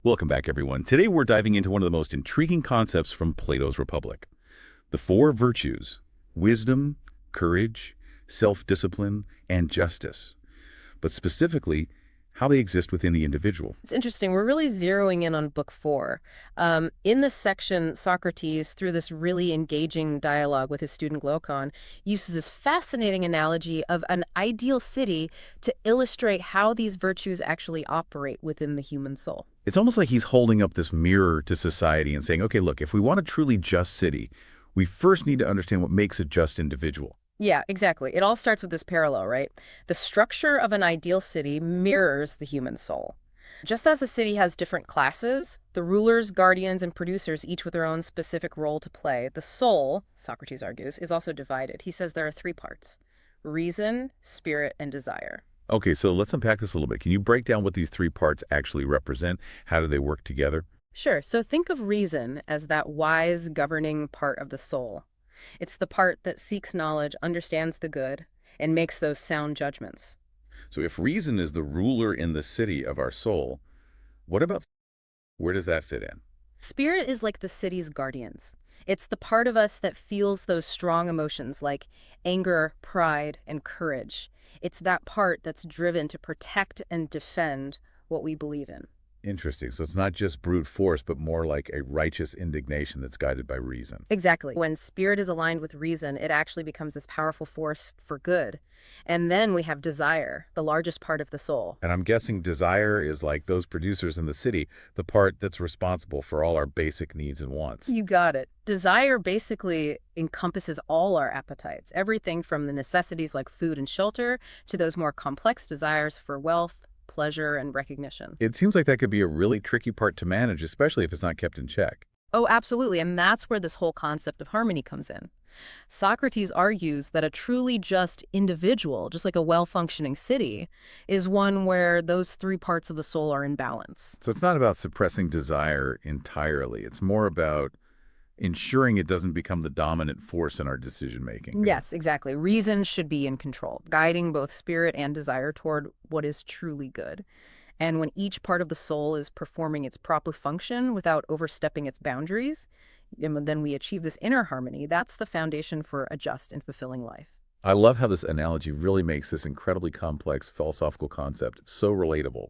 Welcome back, everyone. Today we're diving into one of the most intriguing concepts from Plato's Republic. The four virtues: wisdom, courage, self-discipline, and justice. But specifically, how they exist within the individual. It's interesting. We're really zeroing in on book four. In this section, Socrates, through this really engaging dialogue with his student Glaucon, uses this fascinating analogy of an ideal city to illustrate how these virtues actually operate within the human soul. It's almost like he's holding up this mirror to society and saying, okay, look, if we want a truly just city, we first need to understand what makes a just individual. Yeah, exactly. It all starts with this parallel, right? The structure of an ideal city mirrors the human soul. Just as a city has different classes, the rulers, guardians, and producers, each with their own specific role to play, the soul, Socrates argues, is also divided. He says there are three parts: reason, spirit, and desire. Okay, so let's unpack this a little bit. Can you break down what these three parts actually represent? How do they work together? Sure, so think of reason as that wise, governing part of the soul. It's the part that seeks knowledge, understands the good, and makes those sound judgments. So if reason is the ruler in the city of our soul, what about where does that fit in? Spirit is like the city's guardians. It's the part of us that feels those strong emotions like anger, pride, and courage. It's that part that's driven to protect and defend what we believe in. Interesting. So it's not just brute force, but more like a righteous indignation that's guided by reason. Exactly. When spirit is aligned with reason, it actually becomes this powerful force for good. And then we have desire, the largest part of the soul. And I'm guessing desire is like those producers in the city, the part that's responsible for all our basic needs and wants. You got it. Desire basically encompasses all our appetites, everything from the necessities like food and shelter to those more complex desires for wealth, pleasure, and recognition. It seems like that could be a really tricky part to manage, especially if it's not kept in check. Oh, absolutely. And that's where this whole concept of harmony comes in. Socrates argues that a truly just individual, just like a well-functioning city, is one where those three parts of the soul are in balance. So it's not about suppressing desire entirely. It's more about ensuring it doesn't become the dominant force in our decision making. Yes, exactly. Reason should be in control, guiding both spirit and desire toward what is truly good. And when each part of the soul is performing its proper function without overstepping its boundaries, and then we achieve this inner harmony. That's the foundation for a just and fulfilling life. I love how this analogy really makes this incredibly complex philosophical concept so relatable.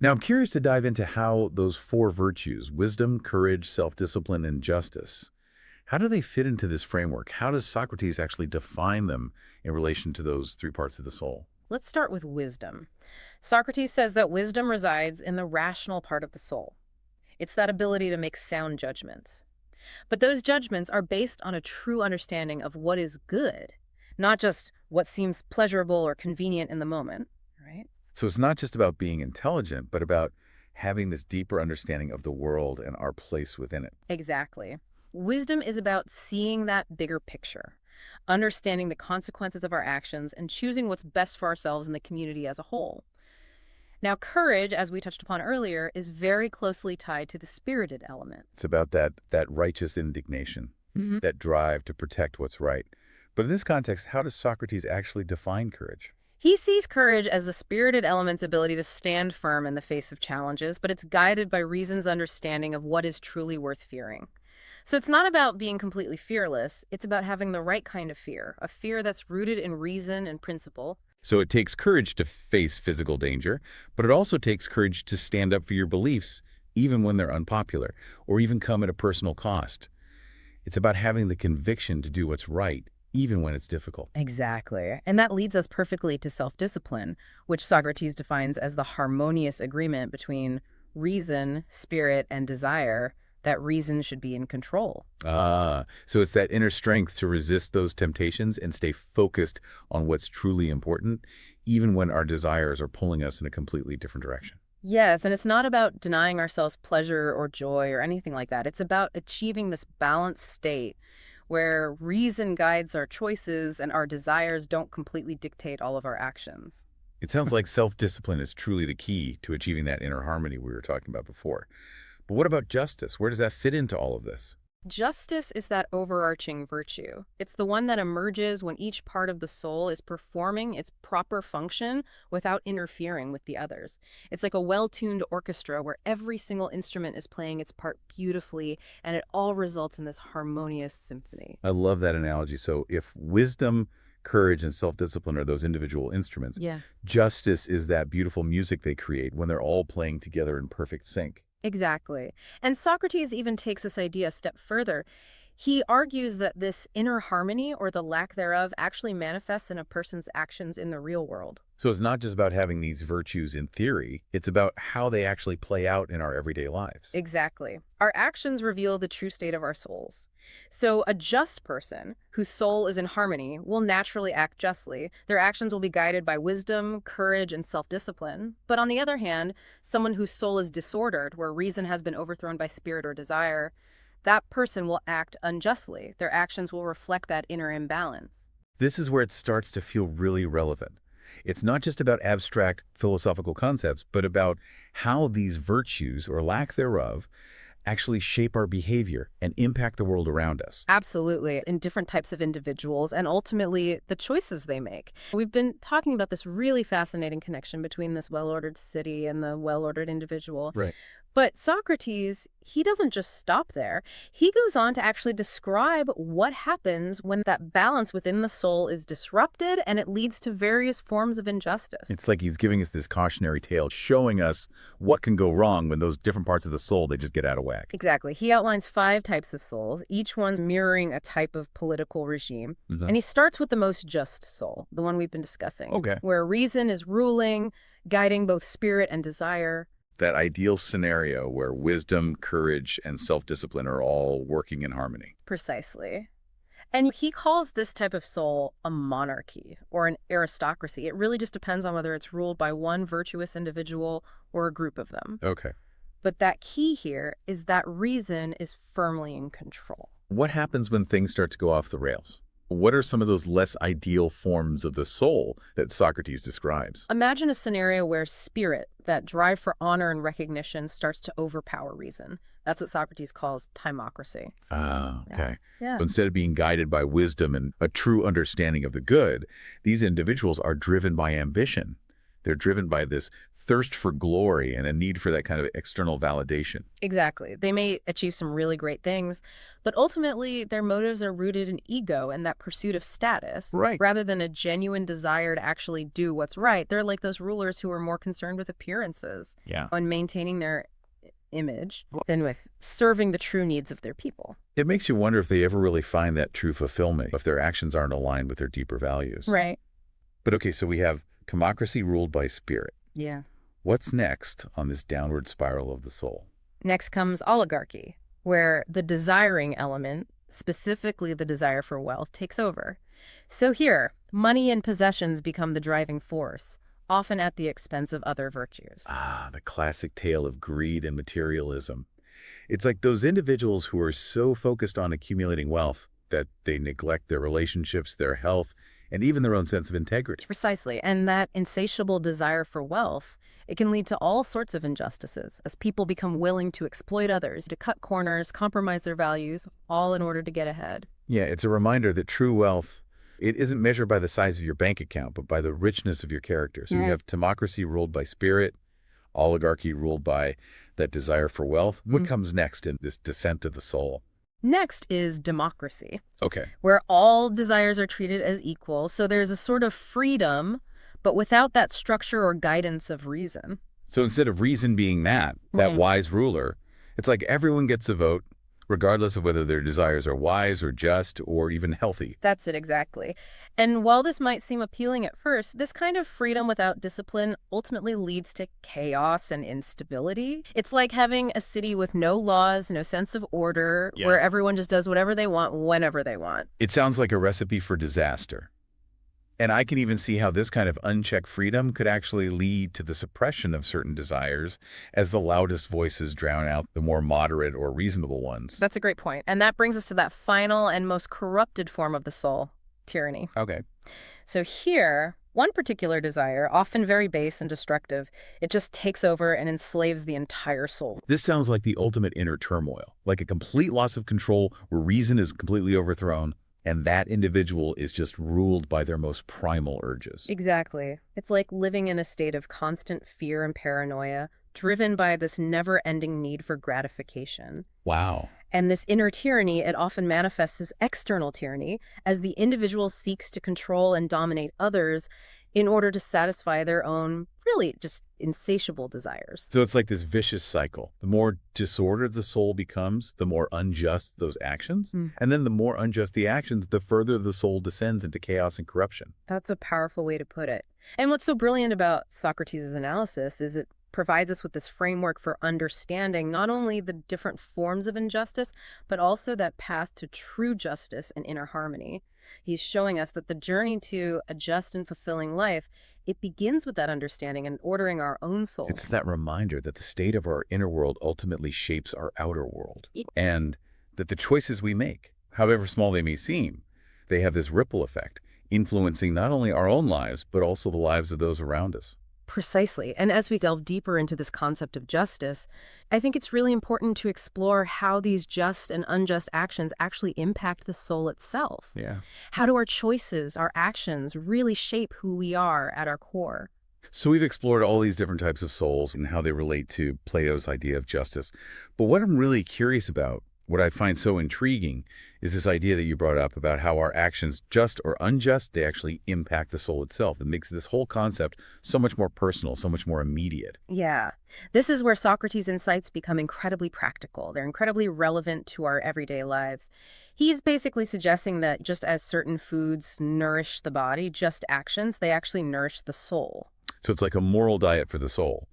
Now, I'm curious to dive into how those four virtues, wisdom, courage, self-discipline, and justice, how do they fit into this framework? How does Socrates actually define them in relation to those three parts of the soul? Let's start with wisdom. Socrates says that wisdom resides in the rational part of the soul. It's that ability to make sound judgments. But those judgments are based on a true understanding of what is good, not just what seems pleasurable or convenient in the moment, right? So it's not just about being intelligent, but about having this deeper understanding of the world and our place within it. Exactly. Wisdom is about seeing that bigger picture, understanding the consequences of our actions, and choosing what's best for ourselves and the community as a whole. Now, courage, as we touched upon earlier, is very closely tied to the spirited element. It's about that righteous indignation, Mhm. that drive to protect what's right. But in this context, how does Socrates actually define courage? He sees courage as the spirited element's ability to stand firm in the face of challenges, but it's guided by reason's understanding of what is truly worth fearing. So it's not about being completely fearless, it's about having the right kind of fear, a fear that's rooted in reason and principle. So it takes courage to face physical danger, but it also takes courage to stand up for your beliefs, even when they're unpopular, or even come at a personal cost. It's about having the conviction to do what's right, even when it's difficult. Exactly. And that leads us perfectly to self-discipline, which Socrates defines as the harmonious agreement between reason, spirit, and desire, that reason should be in control. So it's that inner strength to resist those temptations and stay focused on what's truly important, even when our desires are pulling us in a completely different direction. Yes, and it's not about denying ourselves pleasure or joy or anything like that. It's about achieving this balanced state where reason guides our choices and our desires don't completely dictate all of our actions. It sounds like self-discipline is truly the key to achieving that inner harmony we were talking about before. But what about justice? Where does that fit into all of this? Justice is that overarching virtue. It's the one that emerges when each part of the soul is performing its proper function without interfering with the others. It's like a well-tuned orchestra where every single instrument is playing its part beautifully, and it all results in this harmonious symphony. I love that analogy. So if wisdom, courage, and self-discipline are those individual instruments, Yeah. justice is that beautiful music they create when they're all playing together in perfect sync. Exactly. And Socrates even takes this idea a step further. He argues that this inner harmony, or the lack thereof, actually manifests in a person's actions in the real world. So it's not just about having these virtues in theory, it's about how they actually play out in our everyday lives. Exactly. Our actions reveal the true state of our souls. So a just person whose soul is in harmony will naturally act justly. Their actions will be guided by wisdom, courage, and self-discipline. But on the other hand, someone whose soul is disordered, where reason has been overthrown by spirit or desire, that person will act unjustly. Their actions will reflect that inner imbalance. This is where it starts to feel really relevant. It's not just about abstract philosophical concepts, but about how these virtues, or lack thereof, actually shape our behavior and impact the world around us. Absolutely, in different types of individuals and ultimately the choices they make. We've been talking about this really fascinating connection between this well-ordered city and the well-ordered individual. Right. But Socrates, he doesn't just stop there. He goes on to actually describe what happens when that balance within the soul is disrupted and it leads to various forms of injustice. It's like he's giving us this cautionary tale, showing us what can go wrong when those different parts of the soul, they just get out of whack. Exactly. He outlines 5 types of souls, each one mirroring a type of political regime. And he starts with the most just soul, the one we've been discussing, Okay. where reason is ruling, guiding both spirit and desire. That ideal scenario where wisdom, courage, and self-discipline are all working in harmony. Precisely. And he calls this type of soul a monarchy or an aristocracy. It really just depends on whether it's ruled by one virtuous individual or a group of them. Okay. But that key here is that reason is firmly in control. What happens when things start to go off the rails? What are some of those less ideal forms of the soul that Socrates describes? Imagine a scenario where spirit, that drive for honor and recognition, starts to overpower reason. That's what Socrates calls timocracy. Ah, okay. Yeah. So instead of being guided by wisdom and a true understanding of the good, these individuals are driven by ambition. They're driven by this thirst for glory and a need for that kind of external validation. Exactly. They may achieve some really great things, but ultimately their motives are rooted in ego and that pursuit of status, Right. rather than a genuine desire to actually do what's right. They're like those rulers who are more concerned with appearances Yeah. and maintaining their image than with serving the true needs of their people. It makes you wonder if they ever really find that true fulfillment, if their actions aren't aligned with their deeper values. Right. But okay, so we have democracy ruled by spirit. Yeah. What's next on this downward spiral of the soul? Next comes oligarchy, where the desiring element, specifically the desire for wealth, takes over. So here, money and possessions become the driving force, often at the expense of other virtues. Ah, the classic tale of greed and materialism. It's like those individuals who are so focused on accumulating wealth that they neglect their relationships, their health, and even their own sense of integrity. Precisely. And that insatiable desire for wealth, it can lead to all sorts of injustices as people become willing to exploit others, to cut corners, compromise their values, all in order to get ahead. Yeah, it's a reminder that true wealth, it isn't measured by the size of your bank account, but by the richness of your character. So you have democracy ruled by spirit, oligarchy ruled by that desire for wealth. What comes next in this descent of the soul? Next is democracy, Okay. where all desires are treated as equal. So there's a sort of freedom, but without that structure or guidance of reason. So instead of reason being that wise ruler, it's like everyone gets a vote, regardless of whether their desires are wise or just or even healthy. That's it exactly. And while this might seem appealing at first, this kind of freedom without discipline ultimately leads to chaos and instability. It's like having a city with no laws, no sense of order, where everyone just does whatever they want, whenever they want. It sounds like a recipe for disaster. And I can even see how this kind of unchecked freedom could actually lead to the suppression of certain desires as the loudest voices drown out the more moderate or reasonable ones. That's a great point. And that brings us to that final and most corrupted form of the soul, tyranny. Okay. So here, One particular desire, often very base and destructive, it just takes over and enslaves the entire soul. This sounds like the ultimate inner turmoil, like a complete loss of control where reason is completely overthrown, and that individual is just ruled by their most primal urges. Exactly. It's like living in a state of constant fear and paranoia, driven by this never-ending need for gratification. Wow. And this inner tyranny, it often manifests as external tyranny, as the individual seeks to control and dominate others in order to satisfy their own, really just insatiable desires. So it's like this vicious cycle. The more disordered the soul becomes, the more unjust those actions. Mm. And then the more unjust the actions, the further the soul descends into chaos and corruption. That's a powerful way to put it. And what's so brilliant about Socrates' analysis is it provides us with this framework for understanding not only the different forms of injustice, but also that path to true justice and inner harmony. He's showing us that the journey to a just and fulfilling life, it begins with that understanding and ordering our own It's souls. that reminder that the state of our inner world ultimately shapes our outer world, Y- and that the choices we make, however small they may seem, they have this ripple effect, influencing not only our own lives, but also the lives of those around us. Precisely. And as we delve deeper into this concept of justice, I think it's really important to explore how these just and unjust actions actually impact the soul itself. Yeah. How do our choices, our actions, really shape who we are at our core? So we've explored all these different types of souls and how they relate to Plato's idea of justice. But what I'm really curious about, what I find so intriguing, is this idea that you brought up about how our actions, just or unjust, they actually impact the soul itself. It makes this whole concept so much more personal, so much more immediate. Yeah, this is where Socrates' insights become incredibly practical. They're incredibly relevant to our everyday lives. He's basically suggesting that just as certain foods nourish the body, just actions, they actually nourish the soul. So it's like a moral diet for the soul.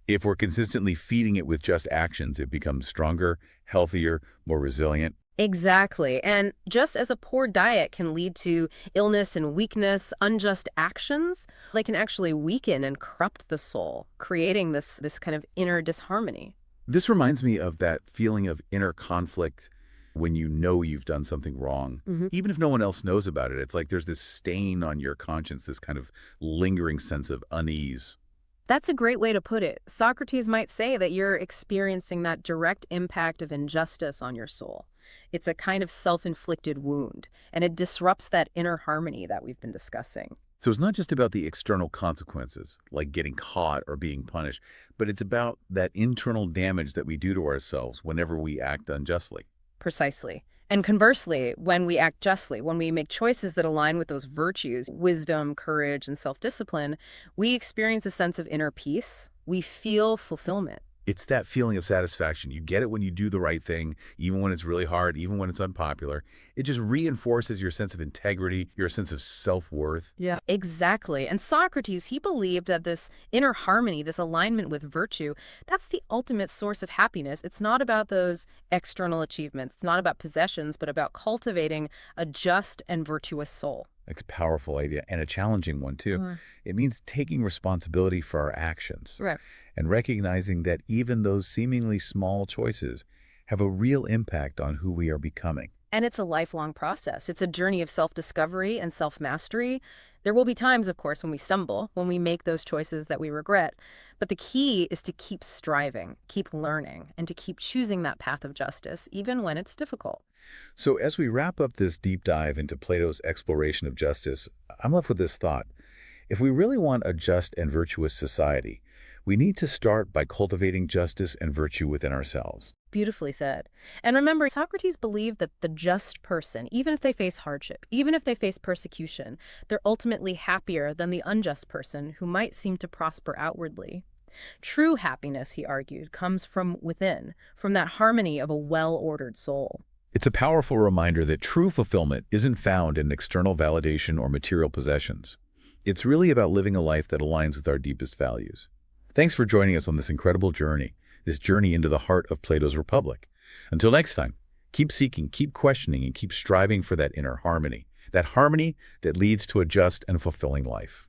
If we're consistently feeding it with just actions, it becomes stronger, healthier, more resilient. Exactly. And just as a poor diet can lead to illness and weakness, unjust actions, they can actually weaken and corrupt the soul, creating this kind of inner disharmony. This reminds me of that feeling of inner conflict when you know you've done something wrong. Mhm. Even if no one else knows about it, it's like there's this stain on your conscience, this kind of lingering sense of unease. That's a great way to put it. Socrates might say that you're experiencing that direct impact of injustice on your soul. It's a kind of self-inflicted wound, and it disrupts that inner harmony that we've been discussing. So it's not just about the external consequences, like getting caught or being punished, but it's about that internal damage that we do to ourselves whenever we act unjustly. Precisely. And conversely, when we act justly, when we make choices that align with those virtues, wisdom, courage, and self-discipline, we experience a sense of inner peace. We feel fulfillment. It's that feeling of satisfaction. You get it when you do the right thing, even when it's really hard, even when it's unpopular. It just reinforces your sense of integrity, your sense of self-worth. Yeah, exactly. And Socrates, he believed that this inner harmony, this alignment with virtue, that's the ultimate source of happiness. It's not about those external achievements. It's not about possessions, but about cultivating a just and virtuous soul. Like a powerful idea and a challenging one, too. Mm. It means taking responsibility for our actions Right. and recognizing that even those seemingly small choices have a real impact on who we are becoming. And it's a lifelong process. It's a journey of self-discovery and self-mastery. There will be times, of course, when we stumble, when we make those choices that we regret. But the key is to keep striving, keep learning, and to keep choosing that path of justice, even when it's difficult. So as we wrap up this deep dive into Plato's exploration of justice, I'm left with this thought. If we really want a just and virtuous society, we need to start by cultivating justice and virtue within ourselves. Beautifully said. And remember, Socrates believed that the just person, even if they face hardship, even if they face persecution, they're ultimately happier than the unjust person who might seem to prosper outwardly. True happiness, he argued, comes from within, from that harmony of a well-ordered soul. It's a powerful reminder that true fulfillment isn't found in external validation or material possessions. It's really about living a life that aligns with our deepest values. Thanks for joining us on this incredible journey, this journey into the heart of Plato's Republic. Until next time, keep seeking, keep questioning, and keep striving for that inner harmony, that harmony that leads to a just and fulfilling life.